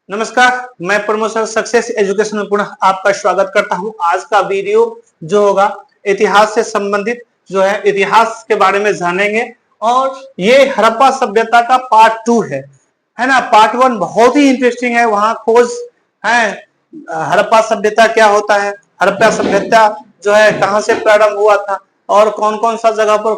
नमस्कार, मैं promotion success education में पुनः आपका स्वागत करता हूं। आज का वीडियो जो होगा इतिहास से संबंधित जो है, इतिहास के बारे में जानेंगे और ये हड़प्पा सभ्यता का पार्ट 2 है ना। पार्ट 1 बहुत ही इंटरेस्टिंग है, वहां खोज है हड़प्पा सभ्यता क्या होता है, हड़प्पा सभ्यता जो है कहां से प्रारंभ हुआ था और कौन कौन सा जगह पर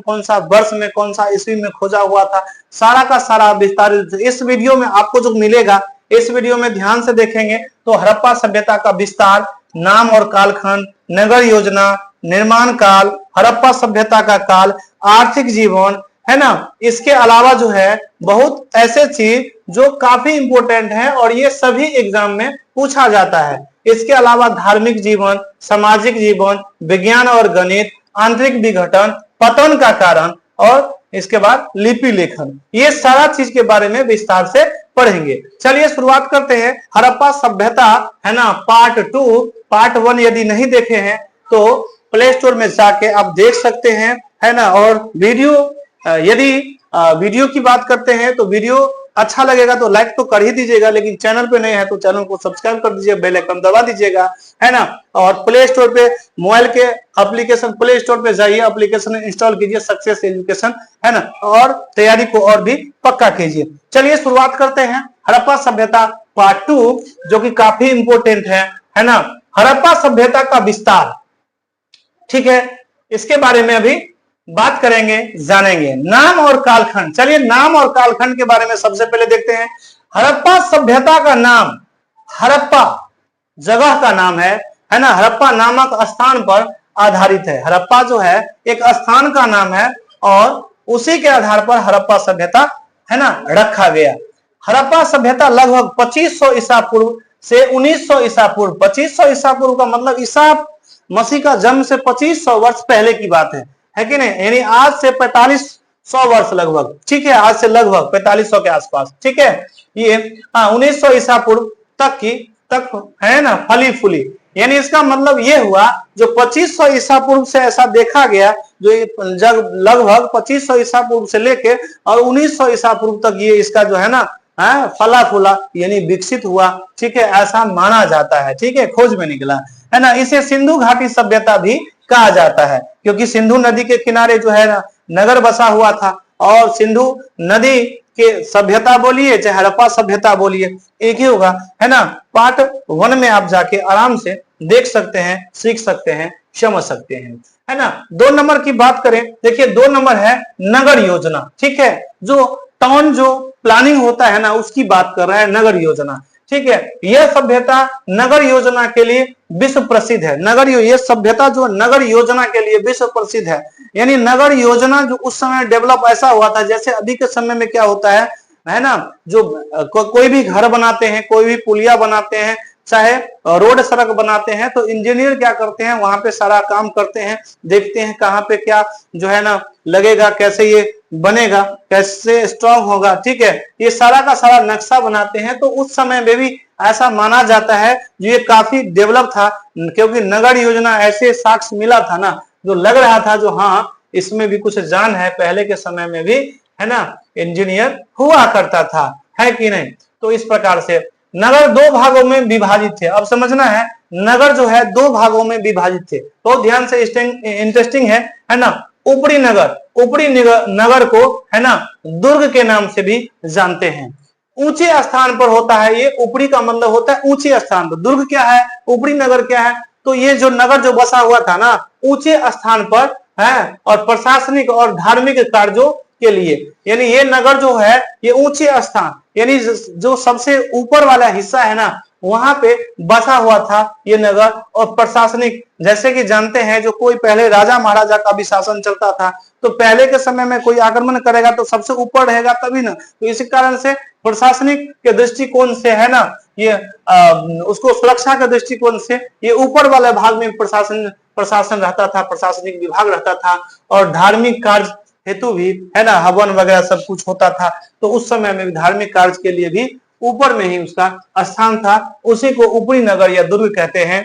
कौन सा वर्ष में कौन सा ईस्वी में खोजा हुआ था, सारा का सारा विस्तारित इस वीडियो में आपको जो मिलेगा। इस वीडियो में ध्यान से देखेंगे तो हड़प्पा सभ्यता का विस्तार, नाम और कालखंड, नगर योजना, निर्माण काल, हड़प्पा सभ्यता का काल, आर्थिक जीवन, है ना। इसके अलावा जो है बहुत ऐसे चीज जो काफी इंपोर्टेंट है और ये सभी एग्जाम में पूछा जाता है। इसके अलावा धार्मिक जीवन, सामाजिक जीवन, विज्ञान और गणित, आंतरिक विघटन, पतन का कारण और इसके बाद लिपि लेखन, ये सारा चीज के बारे में विस्तार से पढ़ेंगे। चलिए शुरुआत करते हैं। हड़प्पा सभ्यता है ना, पार्ट 2। पार्ट 1 यदि नहीं देखे हैं तो प्ले स्टोर में जाके आप देख सकते हैं, है ना। और वीडियो यदि वीडियो की बात करते हैं तो वीडियो अच्छा लगेगा तो लाइक तो कर ही दीजिएगा, लेकिन चैनल पे नए हैं तो चैनल को सब्सक्राइब कर दीजिए, बेल आइकन दबा दीजिएगा, है ना। और प्ले स्टोर पे मोबाइल के एप्लीकेशन प्ले स्टोर पे जाइए, एप्लीकेशन इंस्टॉल कीजिए सक्सेस एजुकेशन, है ना, और तैयारी को और भी पक्का कीजिए। चलिए शुरुआत करते हैं। हड़प्पा सभ्यता पार्ट 2 जो कि काफी इंपोर्टेंट है ना। हड़प्पा सभ्यता का विस्तार, ठीक है, इसके बारे में अभी बात करेंगे, जानेंगे। नाम और कालखंड, चलिए नाम और कालखंड के बारे में सबसे पहले देखते हैं। हड़प्पा सभ्यता का नाम, हड़प्पा जगह का नाम है ना, हड़प्पा नामक स्थान पर आधारित है। हड़प्पा जो है एक स्थान का नाम है और उसी के आधार पर हड़प्पा सभ्यता है ना रखा गया। हड़प्पा सभ्यता लगभग 2500 ईसा पूर्व से 1900 ईसा पूर्व, 2500 ईसा पूर्व का मतलब ईसा मसीह का जन्म से 2500 वर्ष पहले की बात है कि नहीं, यानी आज से 4500 वर्ष लगभग, ठीक है, आज से लगभग 4500 के आसपास, ठीक है। ये 1900 ईसा पूर्व तक है ना फली फूली, यानी इसका मतलब ये हुआ जो 2500 ईसा पूर्व से ऐसा देखा गया, जो लगभग 2500 ईसा पूर्व से लेके और 1900 ईसा पूर्व तक ये इसका जो है ना फला फूला यानी विकसित हुआ, ठीक है, ऐसा माना जाता है, ठीक है, खोज में निकला, है ना। इसे सिंधु घाटी सभ्यता भी कहा जाता है क्योंकि सिंधु नदी के किनारे जो है ना नगर बसा हुआ था और सिंधु नदी के सभ्यता बोलिए चाहे हड़प्पा सभ्यता बोलिए एक ही होगा, है ना। पार्ट 1 में आप जाके आराम से देख सकते हैं, सीख सकते हैं, समझ सकते हैं, है ना। 2 नंबर की बात करें, देखिए 2 नंबर है नगर योजना, ठीक है, जो टाउन जो प्लानिंग होता है ना उसकी बात कर रहा है, नगर योजना, ठीक है। यह सभ्यता नगर योजना के लिए विश्व प्रसिद्ध है। ये सभ्यता जो नगर योजना के लिए विश्व प्रसिद्ध है, यानी नगर योजना जो उस समय डेवलप ऐसा हुआ था जैसे अभी के समय में क्या होता है ना, जो कोई भी घर बनाते हैं, कोई भी पुलिया बनाते हैं, चाहे रोड सड़क बनाते हैं तो इंजीनियर क्या करते हैं, वहां पे सारा काम करते हैं, देखते हैं कहाँ पे क्या जो है ना लगेगा, कैसे ये बनेगा, कैसे स्ट्रांग होगा, ठीक है, ये सारा का सारा नक्शा बनाते हैं। तो उस समय में भी ऐसा माना जाता है जो ये काफी डेवलप था क्योंकि नगर योजना ऐसे साक्ष्य मिला था ना जो लग रहा था जो हाँ इसमें भी कुछ जान है, पहले के समय में भी है ना इंजीनियर हुआ करता था, है कि नहीं। तो इस प्रकार से नगर 2 भागों में विभाजित थे। अब समझना है, नगर जो है 2 भागों में विभाजित थे, तो ध्यान से इंटरेस्टिंग है ना। ऊपरी नगर को है ना दुर्ग के नाम से भी जानते हैं। ऊंचे स्थान पर होता है, ये ऊपरी का मतलब होता है ऊंचे स्थान पर। दुर्ग क्या है, ऊपरी नगर क्या है, तो ये जो नगर जो बसा हुआ था ना ऊंचे स्थान पर है और प्रशासनिक और धार्मिक कार्यों के लिए, यानी ये नगर जो है ये ऊंचे स्थान यानी जो सबसे ऊपर वाला हिस्सा है ना वहां पे बसा हुआ था ये नगर। और प्रशासनिक, जैसे कि जानते हैं जो कोई पहले राजा महाराजा का भी शासन चलता था तो पहले के समय में कोई आक्रमण करेगा तो सबसे ऊपर रहेगा तभी ना, तो इसी कारण से प्रशासनिक के दृष्टिकोण से है ना ये उसको सुरक्षा के दृष्टिकोण से ये ऊपर वाले भाग में प्रशासन रहता था, प्रशासनिक विभाग रहता था और धार्मिक कार्य हेतु भी है ना हवन वगैरह सब कुछ होता था। तो उस समय में धार्मिक कार्य के लिए भी ऊपर में ही उसका स्थान था, उसी को ऊपरी नगर या दुर्ग कहते हैं।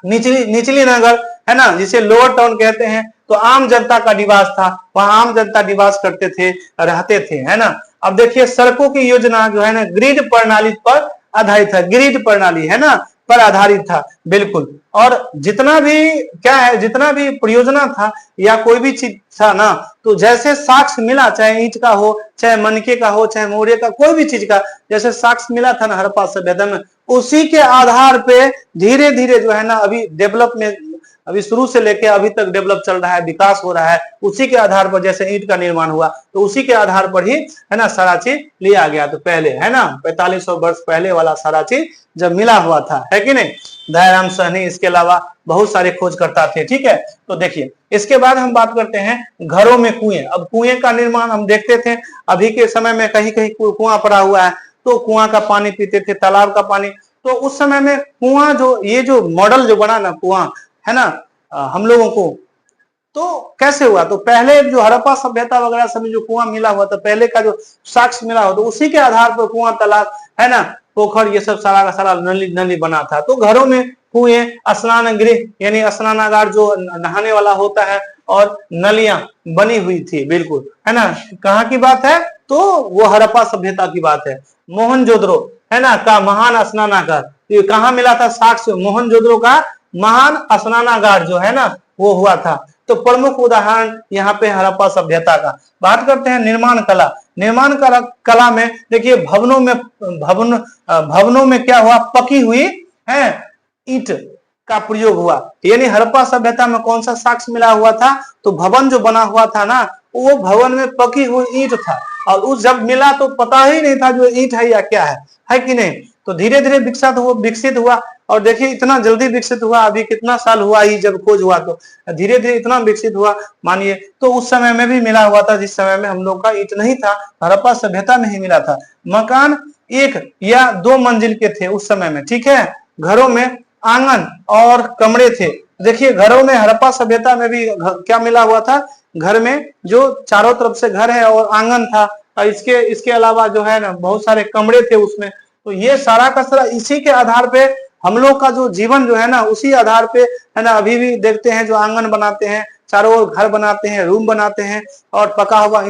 निचली नगर है ना, जिसे लोअर टाउन कहते हैं। तो आम जनता का निवास था, वहां आम जनता निवास करते थे, रहते थे, है ना। अब देखिए सड़कों की योजना जो है ना ग्रिड प्रणाली पर आधारित है, ग्रिड प्रणाली है ना पर आधारित था, बिल्कुल। और जितना भी क्या है, जितना भी परियोजना था या कोई भी चीज था ना, तो जैसे साक्ष्य मिला, चाहे ईंट का हो, चाहे मनके का हो, चाहे मोरे का, कोई भी चीज का जैसे साक्ष्य मिला था ना हड़प्पा सभ्यता में, उसी के आधार पे धीरे धीरे जो है ना अभी डेवलप में, अभी शुरू से लेके अभी तक डेवलप चल रहा है, विकास हो रहा है। उसी के आधार पर जैसे ईंट का निर्माण हुआ तो उसी के आधार पर ही है ना सारा चीज लिया गया। तो पहले है ना 4500 वर्ष पहले वाला सारा चीज जब मिला हुआ था, है कि नहीं। दयाराम साहनी इसके अलावा बहुत सारे खोजकर्ता थे, ठीक है। तो देखिए इसके बाद हम बात करते हैं घरों में कुएं। अब कुएं का निर्माण हम देखते थे, अभी के समय में कहीं कहीं कुआं पड़ा हुआ है, तो कुआं का पानी पीते थे, तालाब का पानी। तो उस समय में कुआं जो ये जो मॉडल जो बना ना कुआं, है ना, हम लोगों को तो कैसे हुआ, तो पहले जो हड़प्पा सभ्यता वगैरह सब में जो कुआं मिला हुआ था, पहले का जो साक्ष्य मिला हुआ, तो उसी के आधार पर कुआं, तालाब, है ना, पोखर, ये सब सारा का सारा नली नली बना था। तो घरों में कुएं, स्नान गृह यानी स्नानागार जो नहाने वाला होता है, और नलियां बनी हुई थी, बिल्कुल, है ना। कहाँ की बात है, तो वो हड़प्पा सभ्यता की बात है। मोहनजोदड़ो है ना का महान स्नानागार, ये कहाँ मिला था साक्ष्य, मोहनजोदड़ो का महान स्नानागार जो है ना वो हुआ था। तो प्रमुख उदाहरण यहाँ पे हड़प्पा सभ्यता का। बात करते हैं निर्माण कला। निर्माण कला में देखिए भवनों में क्या हुआ, पकी हुई है ईंट का प्रयोग हुआ। यानी हड़प्पा सभ्यता में कौन सा साक्ष्य मिला हुआ था, तो भवन जो बना हुआ था ना, वो भवन में पकी हुई ईंट था। और उस जब मिला तो पता ही नहीं था जो ईंट है या क्या है कि नहीं। तो धीरे धीरे विकसित हुआ। और देखिए इतना जल्दी विकसित हुआ, अभी कितना साल हुआ ही जब खोज हुआ, तो धीरे धीरे इतना विकसित हुआ मानिए। तो उस समय में भी मिला हुआ था, जिस समय में हम लोग का ईंट नहीं था, हड़प्पा सभ्यता में ही मिला था। मकान 1 या 2 मंजिल के थे उस समय में, ठीक है। घरों में आंगन और कमरे थे। देखिए घरों में हड़प्पा सभ्यता में भी क्या मिला हुआ था, घर में जो चारों तरफ से घर है और आंगन था, और इसके अलावा जो है ना बहुत सारे कमरे थे उसमें। तो ये सारा का सारा इसी के आधार पे हम लोग का जो जीवन जो है ना उसी आधार पे है ना। अभी भी देखते हैं जो आंगन बनाते हैं, चारों ओर घर बनाते हैं, रूम बनाते हैं, और पका हुआ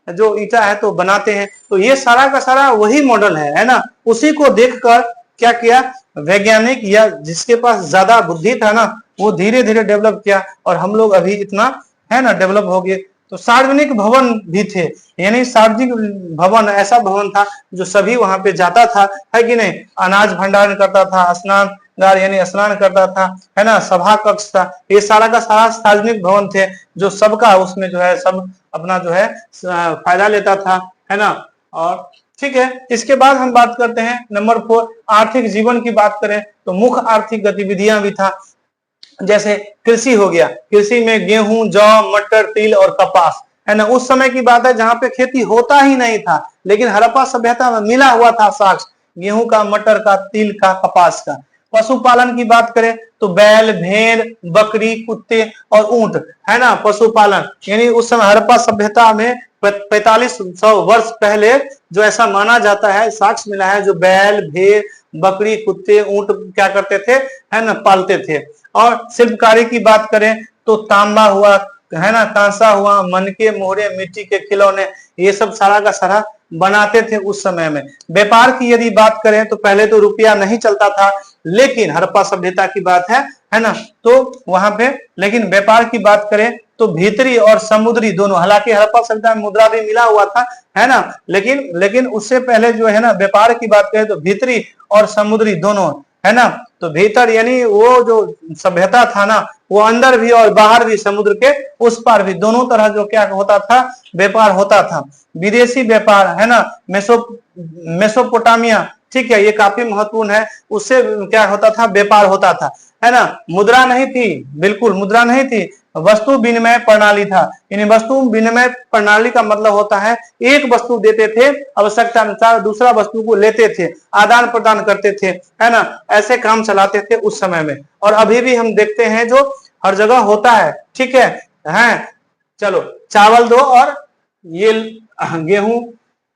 जो ईंटा है तो बनाते हैं। तो ये सारा का सारा वही मॉडल है ना। उसी को देखकर क्या किया वैज्ञानिक, या जिसके पास ज्यादा बुद्धि था ना, वो धीरे धीरे डेवलप किया, और हम लोग अभी इतना है ना डेवलप हो गए। तो सार्वजनिक भवन भी थे, यानी सार्वजनिक भवन ऐसा भवन था जो सभी वहां पे जाता था, है कि नहीं। अनाज भंडारण करता था, स्नानगार यानी स्नान करता था, है ना, सभा कक्ष था, ये सारा का सारा सार्वजनिक भवन थे, जो सबका उसमें जो है सब अपना जो है फायदा लेता था, है ना। और ठीक है, इसके बाद हम बात करते हैं नंबर 4, आर्थिक जीवन की बात करें तो मुख्य आर्थिक गतिविधियां भी था। जैसे कृषि हो गया, कृषि में गेहूं, जौ, मटर, तिल और कपास, है ना। उस समय की बात है जहां पे खेती होता ही नहीं था, लेकिन हड़प्पा सभ्यता में मिला हुआ था साक्ष्य गेहूं का, मटर का, तिल का, कपास का। पशुपालन की बात करें तो बैल, भेड़, बकरी, कुत्ते और ऊंट, है ना, पशुपालन। यानी उस समय हड़प्पा सभ्यता में 4500 वर्ष पहले जो ऐसा माना जाता है, साक्ष्य मिला है, जो बैल, भेड़, बकरी, कुत्ते, ऊंट क्या करते थे, है ना, पालते थे। और शिल्पकारी की बात करें तो तांबा हुआ, है ना, कांसा हुआ, मनके, मोहरे, मिट्टी के खिलौने, ये सब सारा का सारा बनाते थे उस समय में। व्यापार की यदि बात करें तो पहले तो रुपया नहीं चलता था, लेकिन हड़प्पा सभ्यता की बात है ना, तो वहां पे लेकिन व्यापार की बात करें तो भीतरी और समुद्री दोनों, हालांकि हड़प्पा सभ्यता में मुद्रा भी मिला हुआ था, है ना, लेकिन उससे पहले जो है ना व्यापार की बात करें तो भीतरी और समुद्री दोनों, है ना। तो भीतर यानी वो जो सभ्यता था ना, वो अंदर भी और बाहर भी, समुद्र के उस पार भी, दोनों तरह जो क्या होता था, व्यापार होता था। विदेशी व्यापार, है ना, मेसोपोटामिया, ठीक है, ये काफी महत्वपूर्ण है, उससे क्या होता था, व्यापार होता था, है ना। मुद्रा नहीं थी, बिल्कुल मुद्रा नहीं थी, वस्तु विनिमय प्रणाली था। यानी वस्तु विनिमय प्रणाली का मतलब होता है एक वस्तु देते थे, आवश्यकता अनुसार दूसरा वस्तु को लेते थे, आदान प्रदान करते थे, है ना, ऐसे काम चलाते थे उस समय में। और अभी भी हम देखते हैं जो हर जगह होता है, ठीक है। चलो चावल दो और ये गेहूं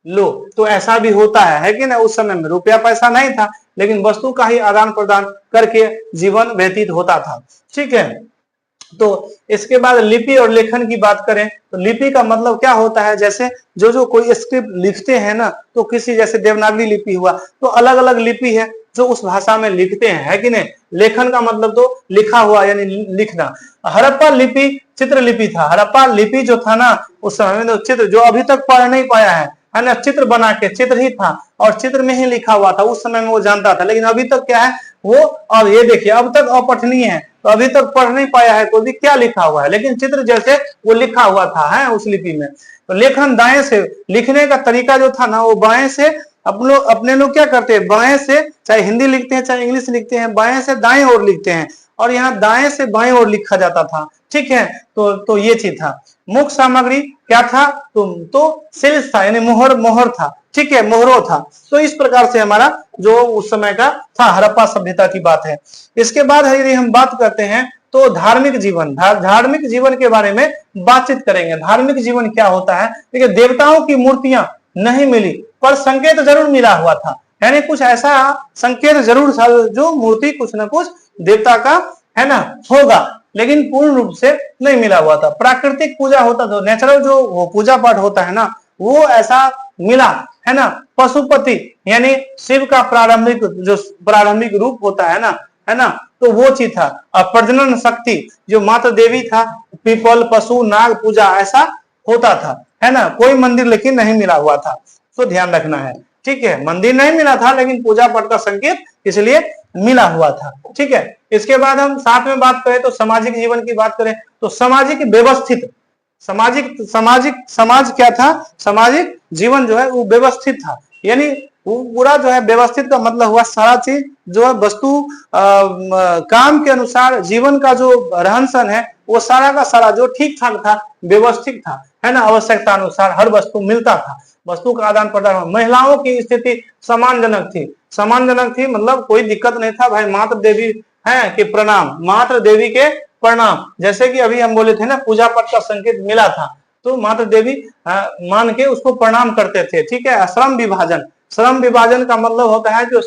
लो, तो ऐसा भी होता है कि ना। उस समय में रुपया पैसा नहीं था, लेकिन वस्तु का ही आदान प्रदान करके जीवन व्यतीत होता था, ठीक है। तो इसके बाद लिपि और लेखन की बात करें तो लिपि का मतलब क्या होता है, जैसे जो कोई स्क्रिप्ट लिखते हैं ना, तो किसी जैसे देवनागरी लिपि हुआ, तो अलग अलग लिपि है जो उस भाषा में लिखते हैं, है कि नहीं। लेखन का मतलब तो लिखा हुआ यानी लिखना। हड़प्पा लिपि चित्र लिपि था। हड़प्पा लिपि जो था ना उस समय में, तो चित्र जो अभी तक पढ़ नहीं पाया है ना, चित्र बना के, चित्र ही था और चित्र में ही लिखा हुआ था, उस समय में वो जानता था। लेकिन अभी तक क्या है वो, अब ये देखिए अब तक अपठनीय है, तो अभी तक पढ़ नहीं पाया है कोई भी क्या लिखा हुआ है, लेकिन चित्र जैसे वो लिखा हुआ था है उस लिपि में। तो लेखन दाएं से, लिखने का तरीका जो था ना वो बाएं से, अपने लोग क्या करते हैं बाएं से, चाहे हिंदी लिखते हैं चाहे इंग्लिश लिखते हैं, बाएं से दाएं ओर लिखते हैं, और यहाँ दाएं से बाएं ओर लिखा जाता था, ठीक है। तो ये चीज था। मुख्य सामग्री क्या था, तो सेल्स था यानी मोहर था, ठीक है, मोहरों था। तो इस प्रकार से हमारा जो उस समय का था हड़प्पा सभ्यता की बात है। इसके बाद यदि हम बात करते हैं तो धार्मिक जीवन, धार्मिक जीवन के बारे में बातचीत करेंगे। धार्मिक जीवन क्या होता है, देखिए देवताओं की मूर्तियां नहीं मिली पर संकेत जरूर मिला हुआ था, यानी कुछ ऐसा संकेत जरूर था जो मूर्ति कुछ न कुछ देवता का है ना होगा, लेकिन पूर्ण रूप से नहीं मिला हुआ था। प्राकृतिक पूजा होता तो नेचुरल जो वो पूजा पाठ होता है ना वो ऐसा मिला है ना। पशुपति यानी शिव का प्रारंभिक रूप होता है ना, तो वो चीज था। और प्रजनन शक्ति जो माता देवी था, पीपल पशु नाग पूजा ऐसा होता था, है ना। कोई मंदिर लेकिन नहीं मिला हुआ था, तो ध्यान रखना है, ठीक है। मंदिर नहीं मिला था लेकिन पूजा पाठ का संकेत इसलिए मिला हुआ था, ठीक है। इसके बाद हम साथ में बात करें तो सामाजिक जीवन की बात करें तो सामाजिक व्यवस्थित, समाज क्या था, सामाजिक जीवन जो है वो व्यवस्थित था, यानी वो पूरा जो है व्यवस्थित का मतलब हुआ सारा चीज जो है वस्तु काम के अनुसार जीवन का जो रहन सहन है वो सारा का सारा जो ठीक ठाक था, व्यवस्थित था, है ना। आवश्यकता अनुसार हर वस्तु मिलता था, वस्तु का आदान प्रदान। महिलाओं की स्थिति सम्मानजनक थी, मतलब कोई दिक्कत नहीं था। भाई मातृ देवी है कि प्रणाम, मातृ देवी के प्रणाम, जैसे कि अभी हम बोले थे ना पूजा पाठ का संकेत मिला था तो मातृ देवी मान के उसको प्रणाम करते थे, ठीक है। श्रम विभाजन का मतलब होता है जो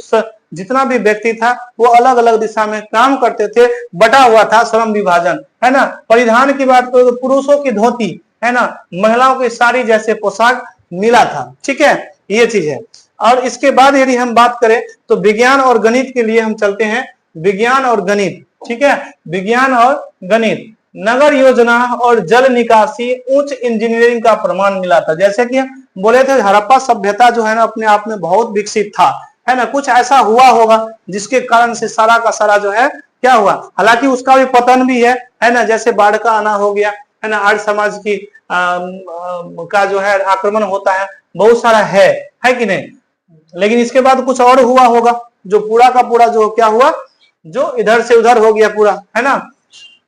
जितना भी व्यक्ति था वो अलग अलग दिशा में काम करते थे, बटा हुआ था श्रम विभाजन, है ना। परिधान की बात करो तो पुरुषों की धोती, है ना, महिलाओं की साड़ी जैसे पोशाक मिला था, ठीक है, ये चीज है। और इसके बाद यदि हम बात करें तो विज्ञान और गणित के लिए हम चलते हैं। विज्ञान और गणित, ठीक है, विज्ञान और गणित, नगर योजना और जल निकासी, उच्च इंजीनियरिंग का प्रमाण मिला था। जैसे कि बोले थे हड़प्पा सभ्यता जो है ना अपने आप में बहुत विकसित था, है ना। कुछ ऐसा हुआ होगा जिसके कारण से सारा का सारा जो है क्या हुआ, हालांकि उसका भी पतन भी है ना, जैसे बाढ़ का आना हो गया, है ना, आर्य समाज की का जो है आक्रमण होता है, बहुत सारा है कि नहीं। लेकिन इसके बाद कुछ और हुआ होगा जो पूरा का पूरा जो क्या हुआ, जो इधर से उधर हो गया पूरा, है ना,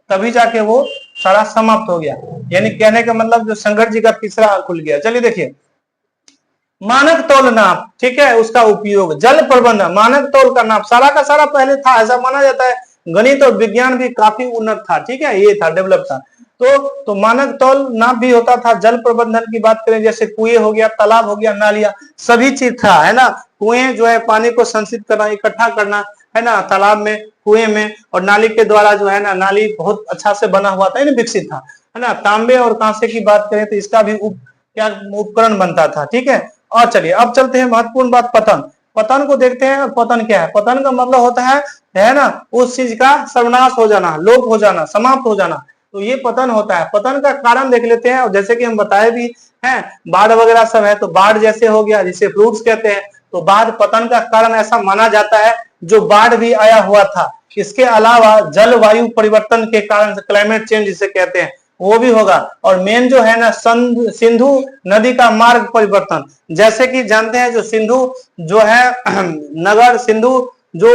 तभी जाके वो सारा समाप्त हो गया। यानी कहने का मतलब जो शंकर जी का तीसरा खुल गया। चलिए देखिए, मानक तौल नाप, ठीक है, उसका उपयोग, जल प्रबंधन, मानक तौल का नाप सारा का सारा पहले था, ऐसा माना जाता है। गणित और विज्ञान भी काफी उन्नत था, ठीक है, ये था, डेवलप था। तो मानक तौल नाप भी होता था। जल प्रबंधन की बात करें जैसे कुएं हो गया, तालाब हो गया, नालियां, सभी चीज था, है ना। कुएं जो है पानी को संचित करना, इकट्ठा करना, है ना, तालाब में, कुएं में, और नाली के द्वारा जो है ना, नाली बहुत अच्छा से बना हुआ था, विकसित था, है ना। तांबे और कांसे की बात करें तो इसका भी क्या उपकरण बनता था, ठीक है। और चलिए अब चलते हैं महत्वपूर्ण बात, पतन को देखते हैं। और पतन क्या है, पतन का मतलब होता है ना, उस चीज का सर्वनाश हो जाना, लोप हो जाना, समाप्त हो जाना, तो ये पतन होता है। पतन का कारण देख लेते हैं, और जैसे कि हम बताए भी हैं बाढ़ वगैरह सब है, तो बाढ़ जैसे हो गया जिसे फ्लूड्स कहते हैं, तो बाढ़ पतन का कारण ऐसा माना जाता है जो बाढ़ भी आया हुआ था। इसके अलावा जलवायु परिवर्तन के कारण, क्लाइमेट चेंज जिसे कहते हैं, वो भी होगा। और मेन जो है ना सिंधु नदी का मार्ग परिवर्तन, जैसे कि जानते हैं जो सिंधु जो है नगर सिंधु जो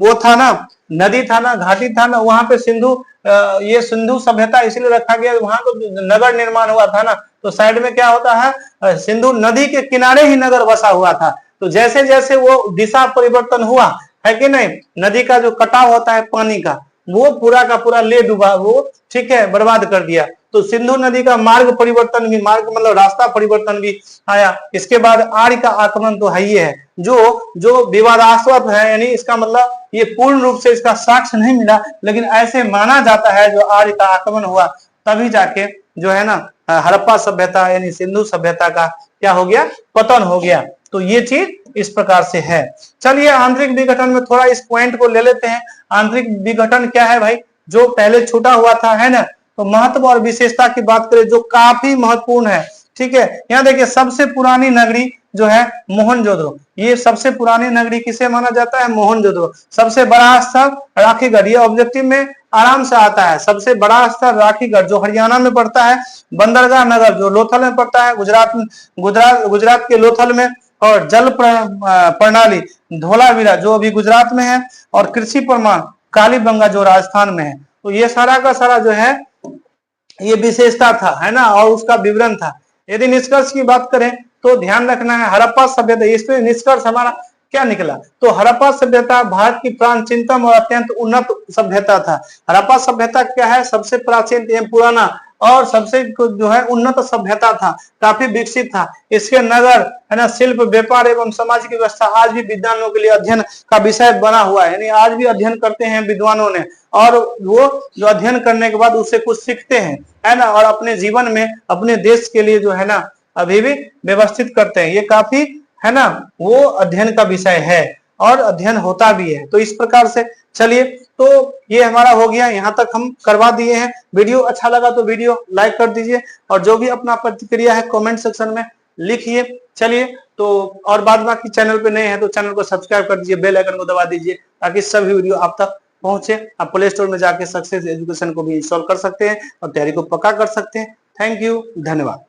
वो था ना, नदी था ना, घाटी था ना, वहां पे सिंधु ये सिंधु सभ्यता इसलिए रखा गया, वहां तो नगर निर्माण हुआ था ना, तो साइड में क्या होता है, सिंधु नदी के किनारे ही नगर बसा हुआ था। तो जैसे जैसे वो दिशा परिवर्तन हुआ, है कि नहीं, नदी का जो कटाव होता है पानी का, वो पूरा का पूरा ले डूबा वो, ठीक है, बर्बाद कर दिया। तो सिंधु नदी का मार्ग परिवर्तन भी, मार्ग मतलब रास्ता परिवर्तन भी आया। इसके बाद आर्य का आक्रमण तो है ही है, जो विवादास्पद है, यानी इसका मतलब ये पूर्ण रूप से इसका साक्ष्य नहीं मिला, लेकिन ऐसे माना जाता है जो आर्य का आक्रमण हुआ तभी जाके जो है ना हड़प्पा सभ्यता यानी सिंधु सभ्यता का क्या हो गया, पतन हो गया। तो ये चीज इस प्रकार से है। चलिए आंतरिक विघटन में थोड़ा इस पॉइंट को ले लेते हैं। आंतरिक विघटन क्या है भाई, जो पहले छूटा हुआ था, है ना। तो महत्व और विशेषता की बात करें जो काफी महत्वपूर्ण है, ठीक है। यहाँ देखिए सबसे पुरानी नगरी जो है मोहनजोदड़ो, ये सबसे पुरानी नगरी किसे माना जाता है, मोहनजोदड़ो। सबसे बड़ा स्थल राखीगढ़, ये ऑब्जेक्टिव में आराम से आता है। सबसे बड़ा स्थल राखीगढ़ जो हरियाणा में पड़ता है। बंदरगाह नगर जो लोथल में पड़ता है, गुजरात के लोथल में। और जल प्रणाली धोलावीरा जो अभी गुजरात में है। और कृषि प्रमाण कालीबंगा जो राजस्थान में है। तो ये सारा का सारा जो है ये विशेषता था, है ना, और उसका विवरण था। यदि निष्कर्ष की बात करें तो ध्यान रखना है हड़प्पा सभ्यता, इस पे निष्कर्ष हमारा क्या निकला, तो हड़प्पा सभ्यता भारत की प्राचीनतम और अत्यंत उन्नत सभ्यता था। हड़प्पा सभ्यता क्या है, सबसे प्राचीन एवं पुराना और सबसे जो है उन्नत सभ्यता था, काफी विकसित था। इसके नगर, है ना, शिल्प, व्यापार एवं सामाजिक व्यवस्था आज भी विद्वानों के लिए अध्ययन का विषय बना हुआ है, यानी आज भी अध्ययन करते हैं विद्वानों ने, और वो जो अध्ययन करने के बाद उससे कुछ सीखते हैं, है ना, और अपने जीवन में अपने देश के लिए जो है ना अभी भी व्यवस्थित करते हैं। ये काफी, है ना, वो अध्ययन का विषय है और अध्ययन होता भी है। तो इस प्रकार से चलिए, तो ये हमारा हो गया, यहाँ तक हम करवा दिए हैं। वीडियो अच्छा लगा तो वीडियो लाइक कर दीजिए, और जो भी अपना प्रतिक्रिया है कमेंट सेक्शन में लिखिए। चलिए, तो और बाद बाकी चैनल पे नए हैं तो चैनल को सब्सक्राइब कर दीजिए, बेल आइकन को दबा दीजिए ताकि सभी वीडियो आप तक पहुंचे। आप प्ले स्टोर में जाके सक्सेस एजुकेशन को भी इंस्टॉल कर सकते हैं और तैयारी को पक्का कर सकते हैं। थैंक यू, धन्यवाद।